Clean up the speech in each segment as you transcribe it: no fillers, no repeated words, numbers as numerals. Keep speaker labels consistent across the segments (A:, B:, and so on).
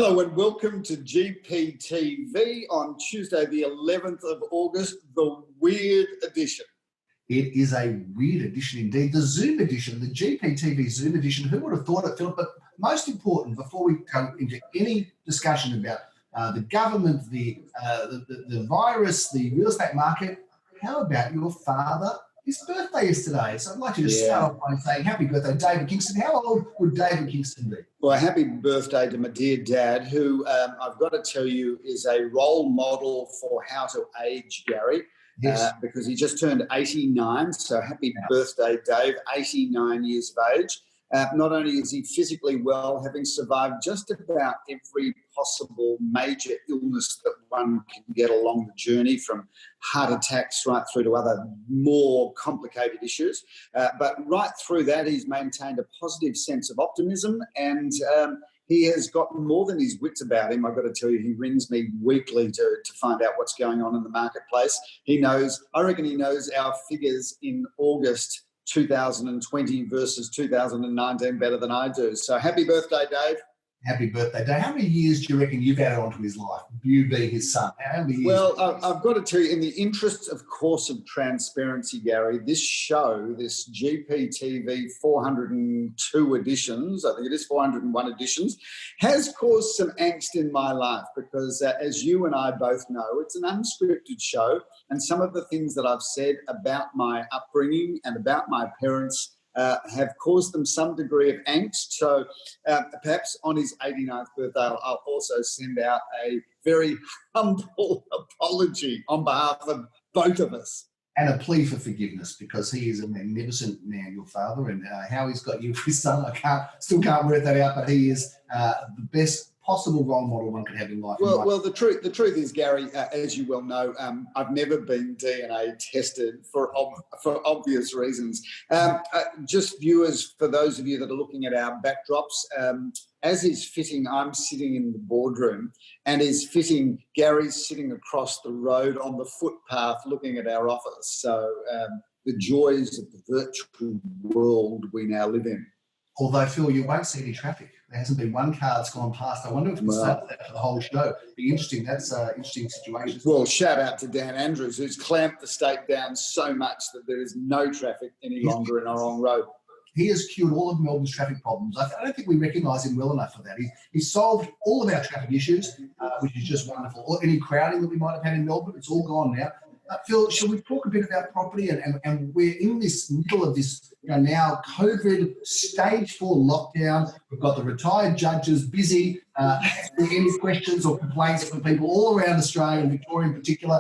A: Hello and welcome to GPTV on Tuesday the 11th of August, the weird edition.
B: It is a weird edition indeed, the Zoom edition, the GPTV Zoom edition. Who would have thought it, Philip? But most important, before we go into any discussion about the government, the virus, the real estate market, how about your father? His birthday is today, so I'd like you to start off by saying happy birthday, David Kingston. How old would David Kingston be?
A: Well, happy birthday to my dear dad, who I've got to tell you is a role model for how to age, Gary.
B: Yes.
A: Because he just turned 89, so happy birthday, Dave, 89 years of age. Not only is he physically well, having survived just about every possible major illness that one can get along the journey, from heart attacks right through to other more complicated issues. But right through that, he's maintained a positive sense of optimism, and he has got more than his wits about him. I've got to tell you, he rings me weekly to find out what's going on in the marketplace. I reckon he knows our figures in August 2020 versus 2019 better than I do. So happy birthday, Dave.
B: Happy birthday, Dave. How many years do you reckon you've added onto his life, you being his son? How many years?
A: Well, I've got to tell you, in the interests, of course, of transparency, Gary, this show, this GPTV 402 editions, I think it is 401 editions, has caused some angst in my life because, as you and I both know, it's an unscripted show, and some of the things that I've said about my upbringing and about my parents have caused them some degree of angst. So perhaps on his 89th birthday, I'll also send out a very humble apology on behalf of both of us.
B: And a plea for forgiveness, because he is a magnificent man, your father, and how he's got you for his son, I still can't work that out, but he is the best possible role model one could have in life.
A: Well, the truth is, Gary, as you well know, I've never been DNA tested for obvious reasons. Just viewers, for those of you that are looking at our backdrops, as is fitting, I'm sitting in the boardroom, and is fitting, Gary's sitting across the road on the footpath looking at our office. So the joys of the virtual world we now live in.
B: Although, Phil, you won't see any traffic. There hasn't been one car that's gone past. I wonder if we start that for the whole show. It'd be interesting. That's an interesting situation.
A: Well, shout out to Dan Andrews, who's clamped the state down so much that there is no traffic any longer in our own road.
B: He has cured all of Melbourne's traffic problems. I don't think we recognise him well enough for that. He's solved all of our traffic issues, which is just wonderful. Or any crowding that we might have had in Melbourne, it's all gone now. Phil, shall we talk a bit about property? And we're in this middle of this now COVID stage 4 lockdown. We've got the retired judges busy answering any questions or complaints from people all around Australia and Victoria in particular.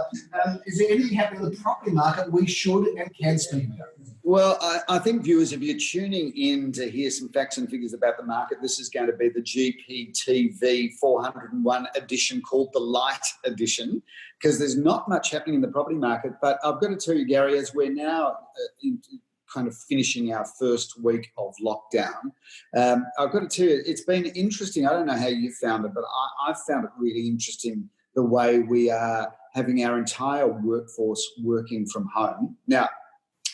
B: Is there anything happening in the property market we should and can speak about?
A: Well, I think, viewers, if you're tuning in to hear some facts and figures about the market, this is going to be the GPTV 401 edition, called the Light Edition, because there's not much happening in the property market. But I've got to tell you, Gary, as we're now kind of finishing our first week of lockdown, I've got to tell you, it's been interesting. I don't know how you found it, but I've found it really interesting the way we are having our entire workforce working from home. Now,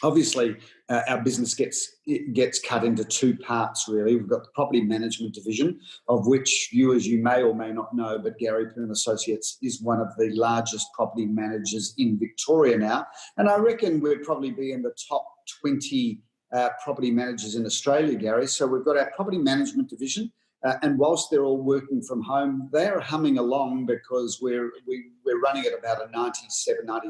A: obviously, our business gets cut into two parts, really. We've got the property management division, of which, viewers, you may or may not know, but Gary Poon Associates is one of the largest property managers in Victoria now. And I reckon we'd probably be in the top 20 property managers in Australia, Gary. So we've got our property management division. And whilst they're all working from home, they're humming along because we're running at about a 97, 98%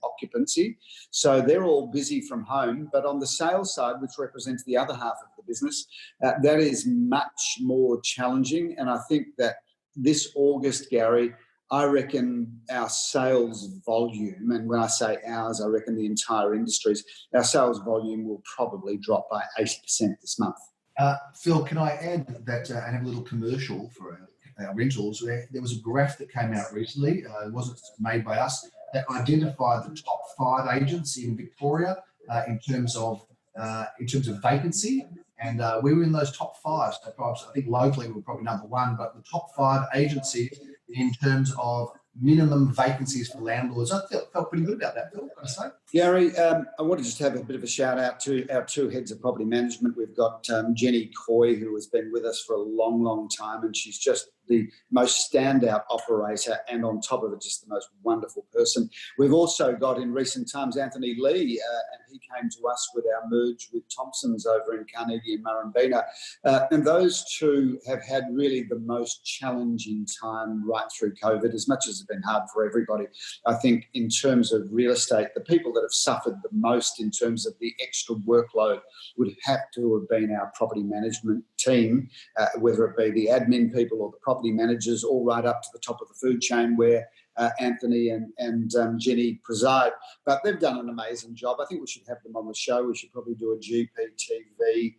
A: occupancy. So they're all busy from home. But on the sales side, which represents the other half of the business, that is much more challenging. And I think that this August, Gary, I reckon our sales volume, and when I say ours, I reckon the entire industry's, our sales volume will probably drop by 80% this month.
B: Phil, can I add that I have a little commercial for our rentals? There was a graph that came out recently, it wasn't made by us, that identified the top 5 agents in Victoria in terms of vacancy, and we were in those top 5. So I think locally we were probably number 1, but the top 5 agencies in terms of minimum vacancies for landlords. I felt pretty good about that, Phil, can I say?
A: Gary, I want to just have a bit of a shout out to our 2 heads of property management. We've got Jenny Coy, who has been with us for a long, long time, and she's just the most standout operator, and on top of it, just the most wonderful person. We've also got in recent times Anthony Lee, and he came to us with our merge with Thompson's over in Carnegie and Murrumbeena. And those two have had really the most challenging time right through COVID, as much as it's been hard for everybody. I think in terms of real estate, the people that have suffered the most in terms of the extra workload would have to have been our property management team, whether it be the admin people or the property managers, all right up to the top of the food chain where Anthony and Jenny preside. But they've done an amazing job. I think we should have them on the show. We should probably do a GPTV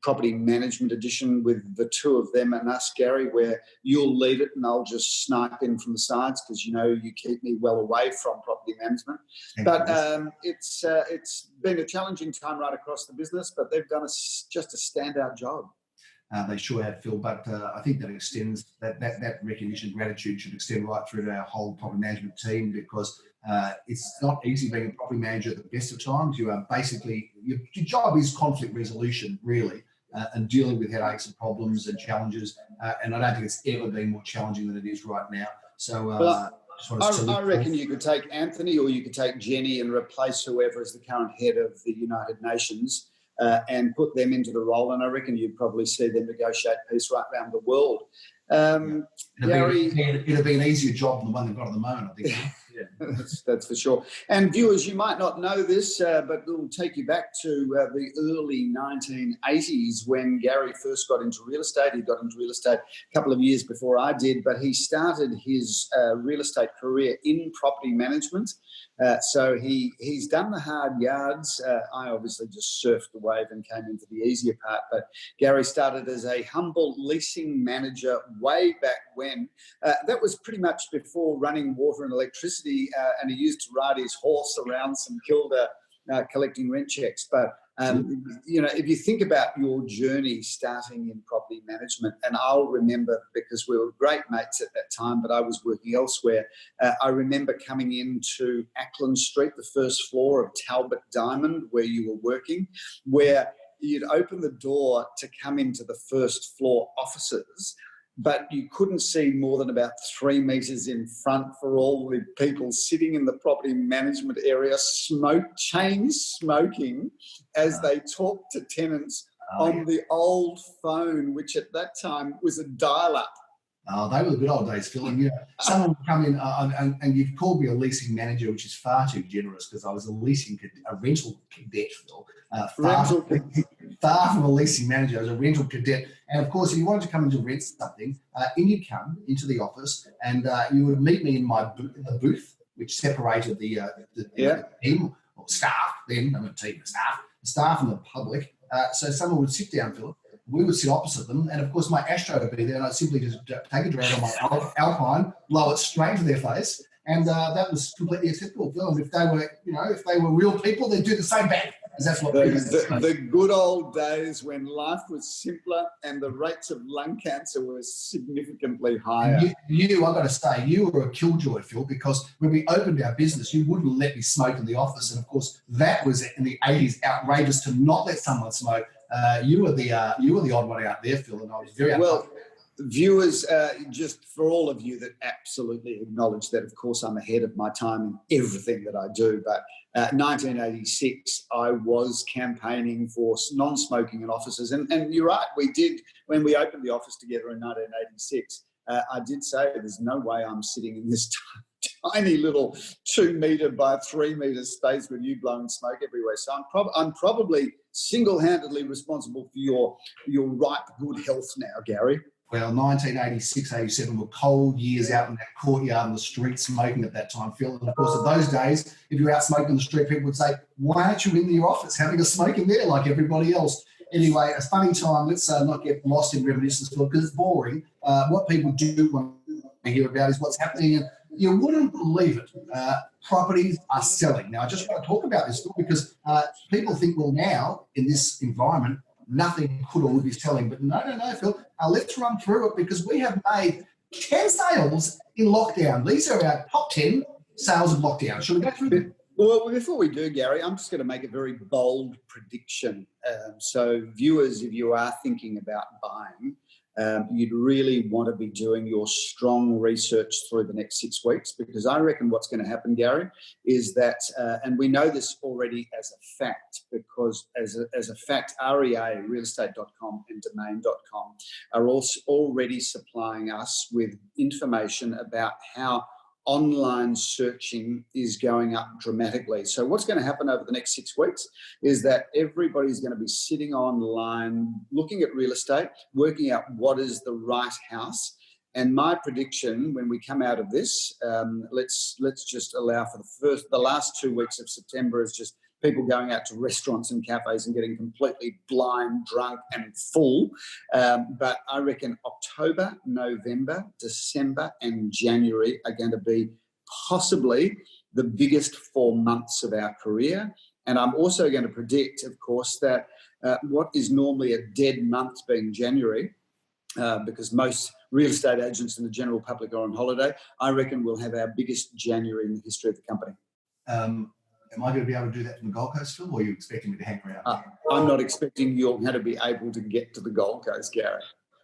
A: property management edition with the two of them and us, Gary, where you'll lead it and I'll just snipe in from the sides because you know you keep me well away from property management. But it's been a challenging time right across the business, but they've done just a standout job.
B: They sure have, Phil, but I think that extends, that recognition, gratitude should extend right through to our whole property management team, because it's not easy being a property manager at the best of times. You are basically, your job is conflict resolution, really, and dealing with headaches and problems and challenges, and I don't think it's ever been more challenging than it is right now. So
A: I reckon you could take Anthony or you could take Jenny and replace whoever is the current head of the United Nations and put them into the role, and I reckon you'd probably see them negotiate peace right around the world.
B: It'll be an easier job than the one they've got at the moment, I think.
A: Yeah, that's for sure. And viewers, you might not know this, but it'll take you back to the early 1980s when Gary first got into real estate. He got into real estate a couple of years before I did, but he started his real estate career in property management. So he's done the hard yards. I obviously just surfed the wave and came into the easier part. But Gary started as a humble leasing manager way back when. That was pretty much before running water and electricity, and he used to ride his horse around St Kilda collecting rent checks. But you know, if you think about your journey starting in property management, and I'll remember because we were great mates at that time, but I was working elsewhere. I remember coming into Ackland Street, the first floor of Talbot Diamond, where you were working, where you'd open the door to come into the first floor offices, but you couldn't see more than about 3 metres in front for all the people sitting in the property management area, chain smoking as they talked to tenants on the old phone, which at that time was a dial-up.
B: Oh, they were the good old days, Phil. And someone would come in and you've called me a leasing manager, which is far too generous because I was a rental cadet, Phil. Far from a leasing manager, I was a rental cadet. And of course, if you wanted to come in to rent something, in you'd come into the office and you would meet me in the booth, which separated the team or staff, then, I'm not team, the staff and the public. So someone would sit down, Phil. We would sit opposite them, and of course my Astro would be there, and I'd simply just take a drag on my Alpine, blow it straight to their face, and that was completely acceptable. And if they were real people, they'd do the same back. That's what
A: the good old days when life was simpler and the rates of lung cancer were significantly higher.
B: I've got to say, you were a killjoy, Phil, because when we opened our business, you wouldn't let me smoke in the office, and of course that was in the 80s outrageous to not let someone smoke. You were the odd one out there, Phil, and I was very
A: well. Viewers, just for all of you that absolutely acknowledge that, of course, I'm ahead of my time in everything that I do. But 1986, I was campaigning for non-smoking in offices. And you're right, we did, when we opened the office together in 1986, I did say there's no way I'm sitting in this tiny little 2 metre by 3 metre space with you blowing smoke everywhere. So I'm probably single-handedly responsible for your ripe good health now, Gary.
B: Well, 1986, 87 were cold years out in that courtyard in the street smoking at that time, Phil. And of course, in those days, if you were out smoking in the street, people would say, why aren't you in your office having a smoke in there like everybody else? Anyway, a funny time. Let's not get lost in reminiscence, Phil, because it's boring. What people do want to hear about is what's happening. And you wouldn't believe it. Properties are selling. Now, I just want to talk about this, Phil, because people think, well, now in this environment, nothing could or would be selling. But no, Phil. Let's run through it because we have made 10 sales in lockdown. These are our top 10 sales of lockdown. Should we go through them?
A: Well, before we do, Gary, I'm just going to make a very bold prediction. So viewers, if you are thinking about buying, you'd really want to be doing your strong research through the next 6 weeks, because I reckon what's going to happen, Gary, is that, and we know this already as a fact, because as a fact, REA, realestate.com and domain.com are also already supplying us with information about how online searching is going up dramatically. So what's going to happen over the next 6 weeks is that everybody's going to be sitting online, looking at real estate, working out what is the right house. And my prediction when we come out of this, let's just allow for the last 2 weeks of September is just people going out to restaurants and cafes and getting completely blind, drunk and full. But I reckon October, November, December and January are going to be possibly the biggest 4 months of our career. And I'm also going to predict, of course, that what is normally a dead month being January, because most real estate agents and the general public are on holiday, I reckon we'll have our biggest January in the history of the company.
B: Am I going to be able to do that from the Gold Coast, Phil, or are you expecting me to hang around?
A: I'm not expecting you're going to be able to get to the Gold Coast, Gary.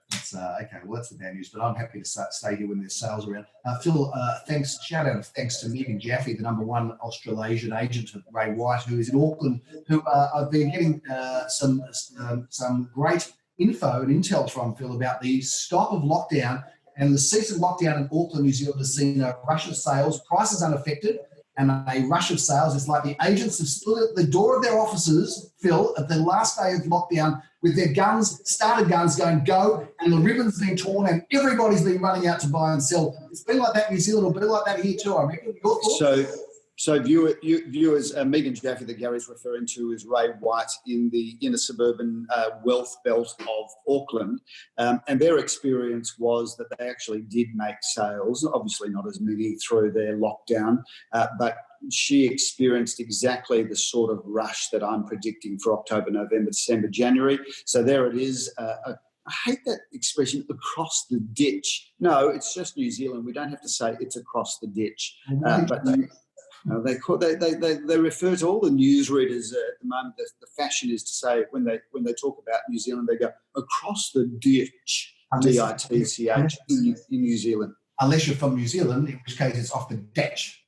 B: That's okay, well, that's the bad news, but I'm happy to stay here when there's sales around. Phil, thanks to Megan Jaffe, the #1 Australasian agent of Ray White, who is in Auckland, who I've been getting some great info and intel from, Phil, about the stop of lockdown and the cease of lockdown in Auckland, New Zealand has seen a rush of sales, prices unaffected, and a rush of sales. It's like the agents have stood at the door of their offices, Phil, at the last day of lockdown with their guns, started guns going, go, and the ribbon's been torn and everybody's been running out to buy and sell. It's been like that in New Zealand, it'll be like that here too, I reckon. Your thoughts?
A: So viewers, Megan Jaffe that Gary's referring to is Ray White in the inner suburban wealth belt of Auckland. And their experience was that they actually did make sales, obviously not as many through their lockdown, but she experienced exactly the sort of rush that I'm predicting for October, November, December, January. So there it is. I hate that expression, across the ditch. No, it's just New Zealand. We don't have to say it's across the ditch. They refer to all the newsreaders at the moment. The fashion is to say when they talk about New Zealand, they go across the ditch, DITCH in New Zealand.
B: Unless you're from New Zealand, in which case it's off the ditch.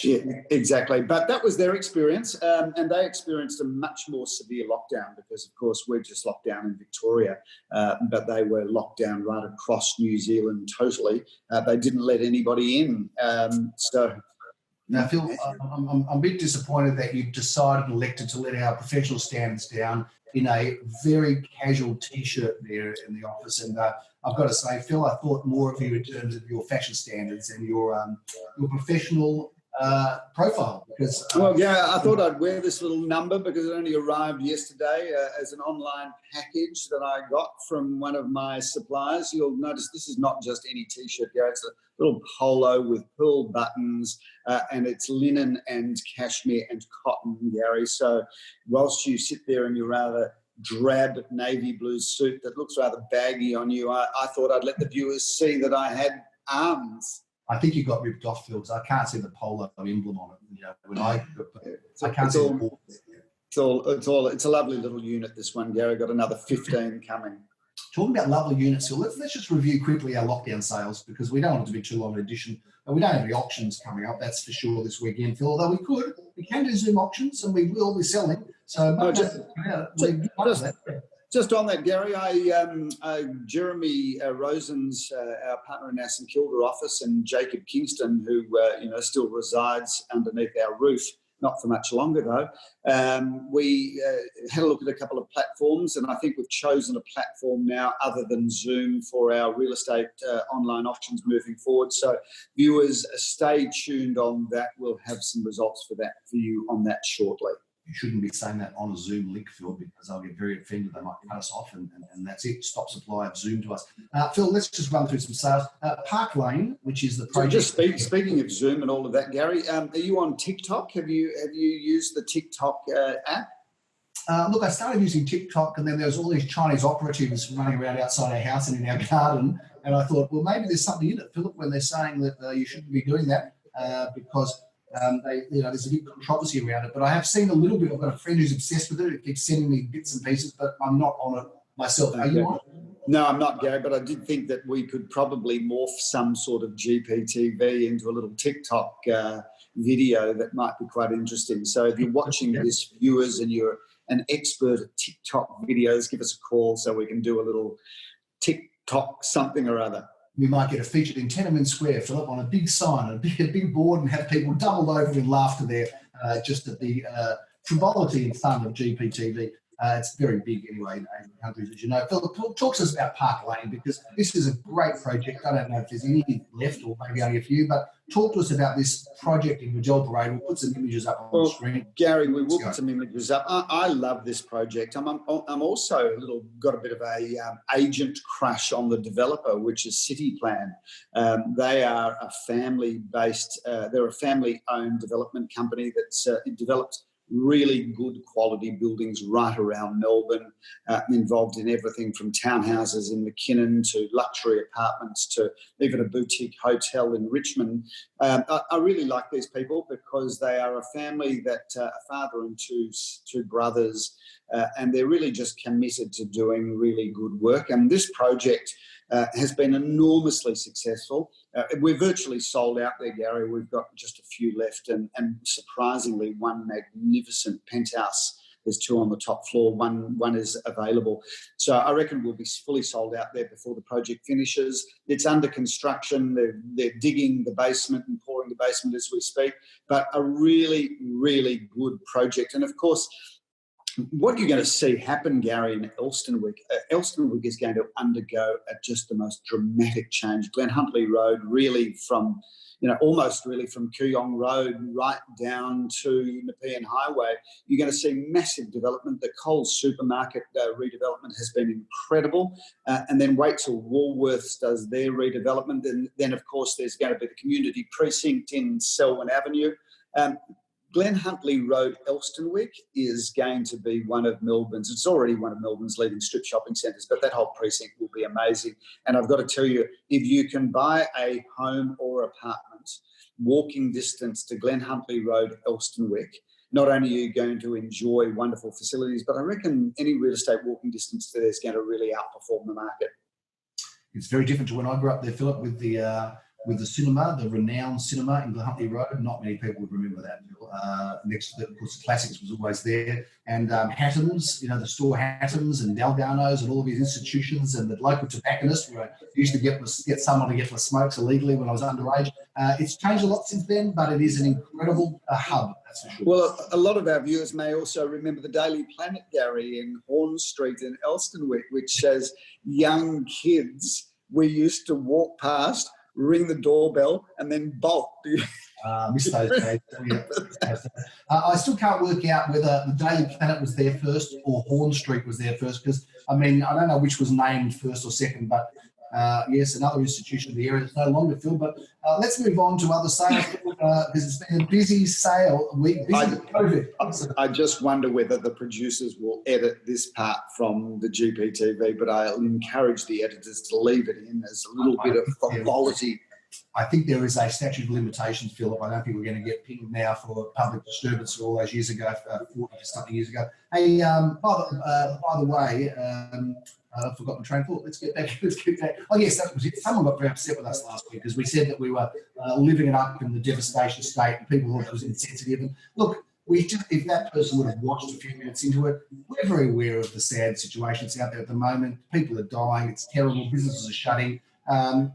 A: Yeah, exactly. But that was their experience, and they experienced a much more severe lockdown because, of course, we're just locked down in Victoria, but they were locked down right across New Zealand totally. They didn't let anybody in.
B: Now, Phil, I'm a bit disappointed that you've decided and elected to let our professional standards down in a very casual T-shirt there in the office. And I've got to say, Phil, I thought more of you in terms of your fashion standards and your professional profile. Because
A: well, yeah, I thought I'd wear this little number because it only arrived yesterday as an online package that I got from one of my suppliers. You'll notice this is not just any T-shirt, Gary. It's a little polo with pearl buttons, and it's linen and cashmere and cotton, Gary. So whilst you sit there in your rather drab navy blue suit that looks rather baggy on you, I thought I'd let the viewers see that I had arms.
B: I think you got ripped off, Phil, because I can't see the polo emblem on it. You know, when I can't see
A: it's a lovely little unit, this one, Gary. Got another 15 coming.
B: Talking about lovely units, Phil, let's just review quickly our lockdown sales because we don't want it to be too long an edition. And we don't have any auctions coming up, that's for sure, this weekend, Phil. Although we can do Zoom auctions and we will be selling. So
A: just on that, Gary, Jeremy Rosen's our partner in our St Kilda office, and Jacob Kingston, who still resides underneath our roof, not for much longer though. We had a look at a couple of platforms, and I think we've chosen a platform now other than Zoom for our real estate online auctions moving forward. So viewers, stay tuned on that. We'll have some results for you on that shortly.
B: You shouldn't be saying that on a Zoom link, Phil, because I'll get very offended. They might cut us off, and that's it. Stop supply of Zoom to us. Phil, let's just run through some sales. Park Lane, which is the project.
A: So just speaking of Zoom and all of that, Gary, are you on TikTok? Have you used the TikTok app?
B: Look, I started using TikTok, and then there was all these Chinese operatives running around outside our house and in our garden, and I thought, well, maybe there's something in it, Philip, when they're saying that you shouldn't be doing that because. There's a big controversy around it, but I have seen a little bit. I've got a friend who's obsessed with it. It keeps sending me bits and pieces, but I'm not on it myself. Are you on it?
A: No, I'm not, Gary, but I did think that we could probably morph some sort of GPTV into a little TikTok video that might be quite interesting. So if you're watching this, viewers, and you're an expert at TikTok videos, give us a call so we can do a little TikTok something or other.
B: We might get it featured in Tenement Square, Philip, on a big sign, a big board, and have people doubled over in laughter there, just at the frivolity and fun of GPTV. It's very big anyway in Asian countries, as you know. Philip, talk to us about Park Lane, because this is a great project. I don't know if there's any left or maybe only a few, but talk to us about this project in Goodwill Parade. We'll put some images up on the screen.
A: Gary, we will put some images up. I love this project. I'm also got a bit of a agent crush on the developer, which is City Plan. They are a family-based, they're a family-owned development company that's developed really good quality buildings right around Melbourne, involved in everything from townhouses in McKinnon to luxury apartments to even a boutique hotel in Richmond. I really like these people because they are a family that a father and two brothers, and they're really just committed to doing really good work. And this project has been enormously successful. We're virtually sold out there, Gary. We've got just a few left, and surprisingly, one magnificent penthouse. There's two on the top floor. One is available. So I reckon we'll be fully sold out there before the project finishes. It's under construction. They're digging the basement and pouring the basement as we speak. But a really, really good project. And of course, what you're going to see happen, Gary, in Elstonwick is going to undergo just the most dramatic change. Glen Huntly Road, really from, almost really from Kooyong Road right down to Nepean Highway, you're going to see massive development. The Coles supermarket redevelopment has been incredible. And then wait till Woolworths does their redevelopment. And then, of course, there's going to be the community precinct in Selwyn Avenue. Glen Huntly Road, Elstonwick, is going to be it's already one of Melbourne's leading strip shopping centres, but that whole precinct will be amazing. And I've got to tell you, if you can buy a home or apartment walking distance to Glen Huntly Road, Elstonwick, not only are you going to enjoy wonderful facilities, but I reckon any real estate walking distance to there is going to really outperform the market.
B: It's very different to when I grew up there, Philip, with the cinema, the renowned cinema in Glen Huntly Road. Not many people would remember that. Next to, of course, the Classics was always there. And Hattons, the store Hattons and Dalgano's and all of these institutions, and the local tobacconist where I used to get someone to get my smokes illegally when I was underage. It's changed a lot since then, but it is an incredible hub, that's for sure.
A: Well, a lot of our viewers may also remember the Daily Planet, Gary, in Horn Street in Elstonwick, which says young kids, we used to walk past, ring the doorbell, and then bolt.
B: Miss those days. I still can't work out whether the Daily Planet was there first or Horn Street was there first, because, I don't know which was named first or second, but yes, another institution of the area that's no longer filled. But let's move on to other sales, because it's been a busy sale week, busy COVID.
A: I just wonder whether the producers will edit this part from the GPTV, but I'll encourage the editors to leave it in as a little bit of frivolity.
B: I think there is a statute of limitations, Philip. I don't think we're going to get pinged now for public disturbance all those years ago, 40-something years ago. Hey, by the way, I've forgotten the train of thought. Let's get back. Oh, yes, that was it. Someone got very upset with us last week because we said that we were living it up in the devastation state and people thought it was insensitive. And look, if that person would have watched a few minutes into it, we're very aware of the sad situations out there at the moment. People are dying. It's terrible. Businesses are shutting. And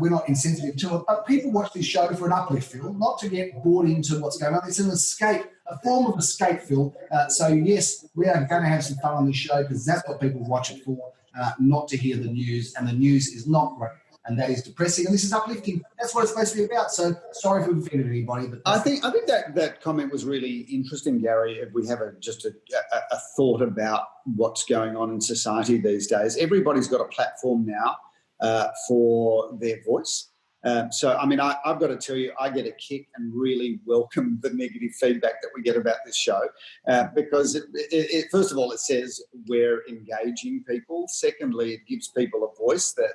B: we're not insensitive to it, but people watch this show for an uplift, Phil, not to get bored into what's going on. It's an escape, a form of escape, Phil. So yes, we are going to have some fun on this show because that's what people watch it for, not to hear the news, and the news is not great. And that is depressing, and this is uplifting. That's what it's supposed to be about. So sorry if we've offended anybody, but
A: I think that comment was really interesting, Gary. If we have just a thought about what's going on in society these days, everybody's got a platform now for their voice. So, I've got to tell you, I get a kick and really welcome the negative feedback that we get about this show because, first of all, it says we're engaging people. Secondly, it gives people a voice. That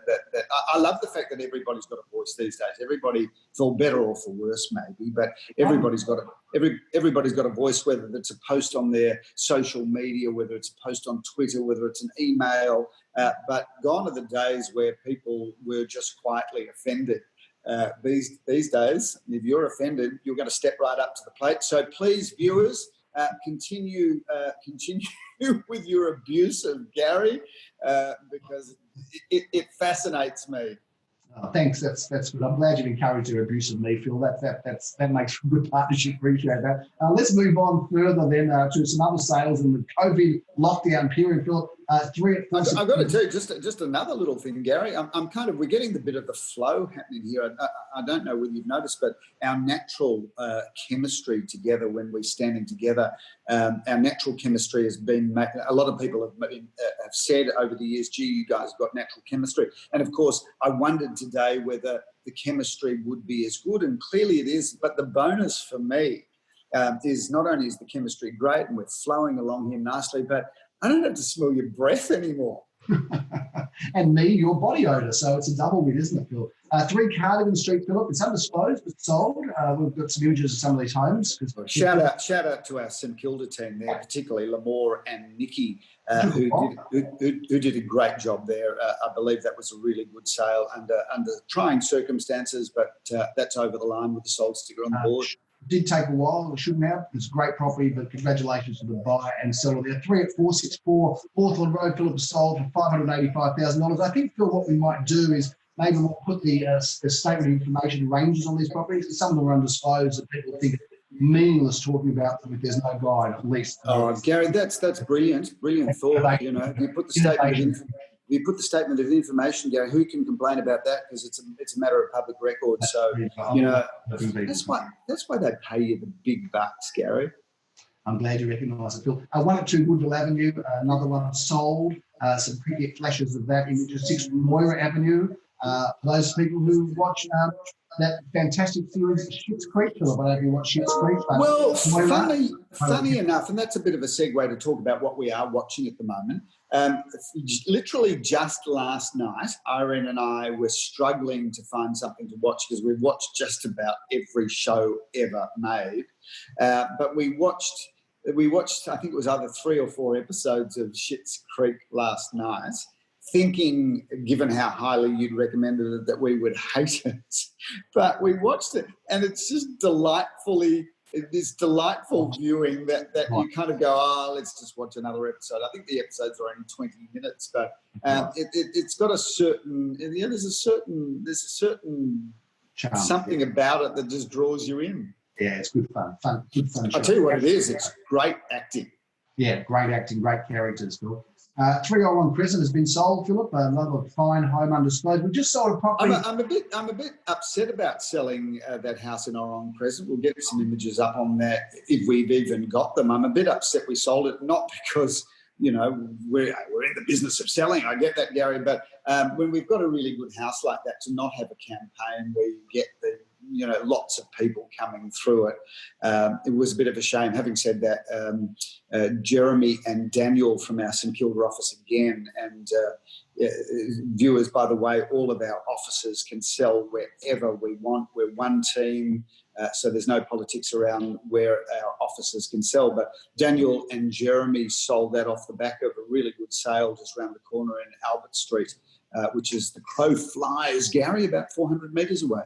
A: I love the fact that everybody's got a voice these days. Everybody, for better or for worse, maybe, but everybody's got a... everybody's got a voice, whether it's a post on their social media, whether it's a post on Twitter, whether it's an email, but gone are the days where people were just quietly offended. These days, if you're offended, you're going to step right up to the plate. So please, viewers, continue with your abuse of Gary, because it fascinates me.
B: Oh, thanks. That's good. I'm glad you've encouraged their abuse of me, Phil. That makes for good partnership. Appreciate that. Let's move on further then to some other sales in the COVID lockdown period, Phil.
A: I've got to tell you just another little thing, Gary. We're getting the bit of the flow happening here. I don't know whether you've noticed, but our natural chemistry together, when we're standing together, our natural chemistry has been. A lot of people have said over the years, "Gee, you guys have got natural chemistry." And of course, I wondered today whether the chemistry would be as good, and clearly it is. But the bonus for me is not only is the chemistry great and we're flowing along here nicely, but I don't have to smell your breath anymore.
B: And me, your body odour. So it's a double win, isn't it, Phil? 3 Cardigan Street, Philip. It's undisclosed, but sold. We've got some images of some of these homes.
A: Shout out to our St Kilda team there, particularly Lamore and Nikki, who did a great job there. I believe that was a really good sale under trying circumstances, but that's over the line with the sold sticker on the board.
B: Did take a while. It shouldn't have. It's a great property, but congratulations to the buyer and seller there. 3 at 464 Hawthorne Road, Philip, sold for $585,000. I think, Phil, what we might do is maybe we'll put the statement of information ranges on these properties. Some of them are undisclosed that people think it's meaningless talking about them if there's no guide, at least.
A: Oh, Gary, that's brilliant thought. You know, you put the statement of information, Gary, who can complain about that? Because it's a matter of public record. So, you know, that's why they pay you the big bucks, Gary.
B: I'm glad you recognise it, Phil. 1 at 2 Goodwill Avenue, another one sold. Some pretty flashes of that. Images 6 Moira Avenue. For those people who watch that fantastic series, Schitt's Creek, Philip. I don't know if you watch Schitt's Creek.
A: Well, funny enough, and that's a bit of a segue to talk about what we are watching at the moment. Literally just last night, Irene and I were struggling to find something to watch because we've watched just about every show ever made. But we watched, I think it was either 3 or 4 episodes of Schitt's Creek last night, thinking, given how highly you'd recommended it, that we would hate it. But we watched it, and it's just this delightful viewing that you kind of go, oh, let's just watch another episode. I think the episodes are only 20 minutes, but it's got a certain, there's a certain
B: charm,
A: something about it that just draws you in.
B: Yeah, it's good fun. Good fun.
A: I'll tell you what it is. It's great acting.
B: Yeah, great acting, great characters, Phil. 301 Crescent has been sold, Philip. Another fine home undisclosed. We just sold a property.
A: I'm a bit upset about selling that house in Orong Crescent. We'll get some images up on that if we've even got them. I'm a bit upset we sold it, not because we're in the business of selling. I get that, Gary, but when we've got a really good house like that, to not have a campaign where you get the lots of people coming through it. It was a bit of a shame. Having said that, Jeremy and Daniel from our St Kilda office again, and viewers, by the way, all of our offices can sell wherever we want. We're one team, so there's no politics around where our offices can sell. But Daniel and Jeremy sold that off the back of a really good sale just around the corner in Albert Street, which is the crow flies, Gary, about 400 metres away.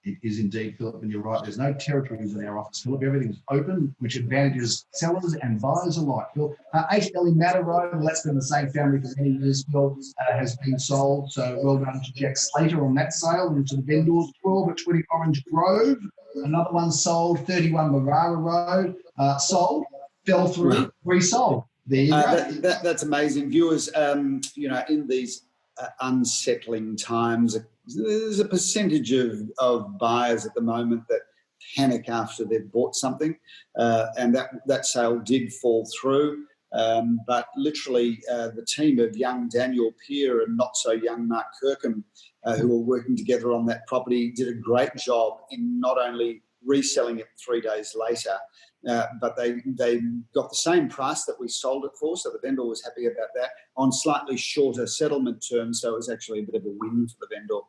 B: It is indeed, Philip, and you're right. There's no territories in our office, Philip. Everything's open, which advantages sellers and buyers alike, Phil. 8 Ellie Matter Road, well, that's been the same family for many years, Phil, has been sold. So well done to Jack Slater on that sale, and to the vendors. 12 at 20 Orange Grove, another one sold. 31 Marara Road, sold, fell through, resold. There you go.
A: That's amazing. Viewers, in these unsettling times, there's a percentage of buyers at the moment that panic after they've bought something, and that sale did fall through. But literally, the team of young Daniel Peer and not so young Mark Kirkham, who were working together on that property, did a great job in not only reselling it 3 days later, but they got the same price that we sold it for, so the vendor was happy about that, on slightly shorter settlement terms, so it was actually a bit of a win for the vendor.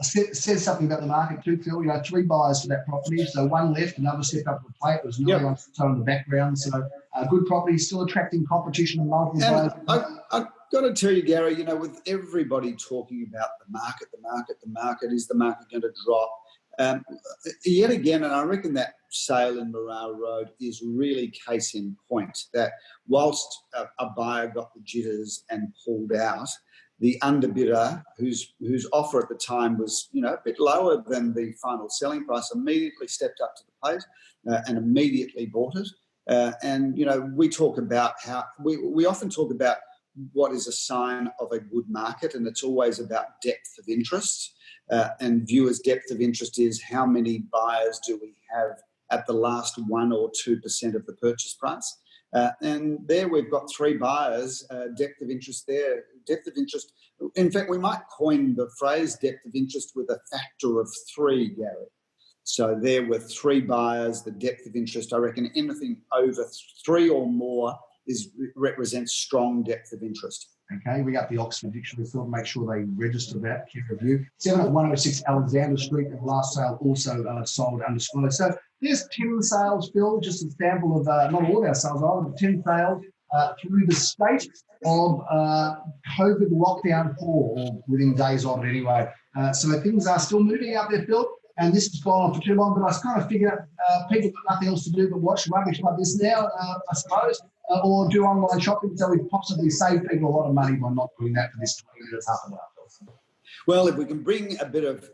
B: Says something about the market too, Phil. 3 buyers for that property, so one left, another stepped up to the plate. There was another one still in the background. So good property, still attracting competition and multiple buyers.
A: I've got to tell you, Gary, with everybody talking about the market, is the market going to drop? Yet again, and I reckon that sale in Morale Road is really case in point that whilst a buyer got the jitters and pulled out, the underbidder, whose offer at the time was, a bit lower than the final selling price, immediately stepped up to the plate and immediately bought it. We talk about how we often talk about what is a sign of a good market, and it's always about depth of interest. And viewers' depth of interest is how many buyers do we have at the last 1 or 2% of the purchase price. And there we've got 3 buyers, depth of interest there. Depth of interest, in fact, we might coin the phrase depth of interest with a factor of 3, Gary. So there were 3 buyers, the depth of interest, I reckon anything over 3 or more represents strong depth of interest.
B: Okay, we got the Oxford Dictionary, so make sure they register that, peer review. 7 at 106 Alexander Street, and the last sale also sold undisclosed. So there's 10 sales, Phil, just a sample of, not all of our sales, but 10 sales through the state of COVID lockdown 4, or within days of it anyway. So things are still moving out there, Phil, and this has gone on for too long, but I kind of figure people got nothing else to do but watch rubbish like this now, I suppose. Or do online shopping, so we possibly save people a lot of money by not doing that for this 20 minutes, half an hour.
A: Well, if we can bring a bit of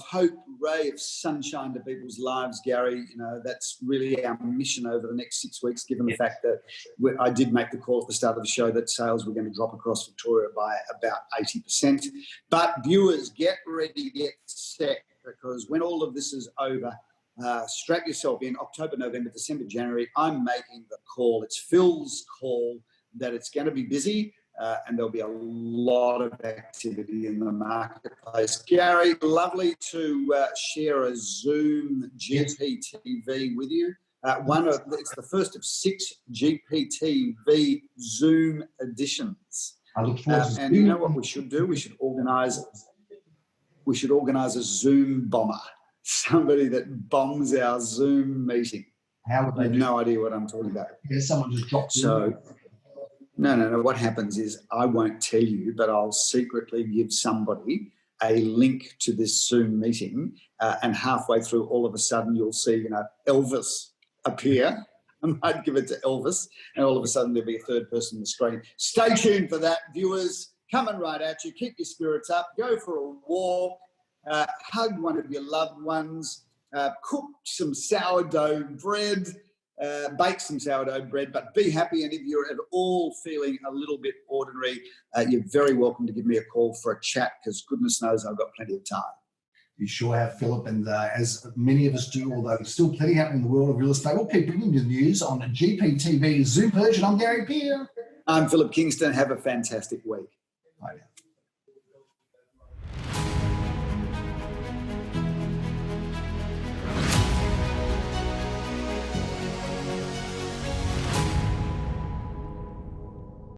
A: hope, ray of sunshine to people's lives, Gary, that's really our mission over the next 6 weeks, given the fact that I did make the call at the start of the show that sales were going to drop across Victoria by about 80%. But viewers, get ready, get set, because when all of this is over, strap yourself in. October, November, December, January, I'm making the call. It's Phil's call that it's going to be busy and there'll be a lot of activity in the marketplace. Gary, lovely to share a Zoom GPTV with you. It's the first of 6 GPTV Zoom editions.
B: I look forward to
A: and you know what we should do? We should organise a Zoom bomber. Somebody that bombs our Zoom meeting.
B: How would they
A: do? No idea what I'm talking about.
B: Yeah, someone just dropped.
A: So, no. What happens is I won't tell you, but I'll secretly give somebody a link to this Zoom meeting, and halfway through, all of a sudden, you'll see, Elvis appear. I might give it to Elvis, and all of a sudden there'll be a third person on the screen. Stay tuned for that, viewers. Coming right at you. Keep your spirits up. Go for a walk. Hug one of your loved ones, cook some sourdough bread, bake some sourdough bread, but be happy. And if you're at all feeling a little bit ordinary, you're very welcome to give me a call for a chat, because goodness knows I've got plenty of time.
B: You sure have, Philip, and as many of us do, although there's still plenty happening in the world of real estate, we'll keep bringing you the news on GPTV Zoom version. I'm Gary Peer.
A: I'm Philip Kingston. Have a fantastic week.
B: Bye now.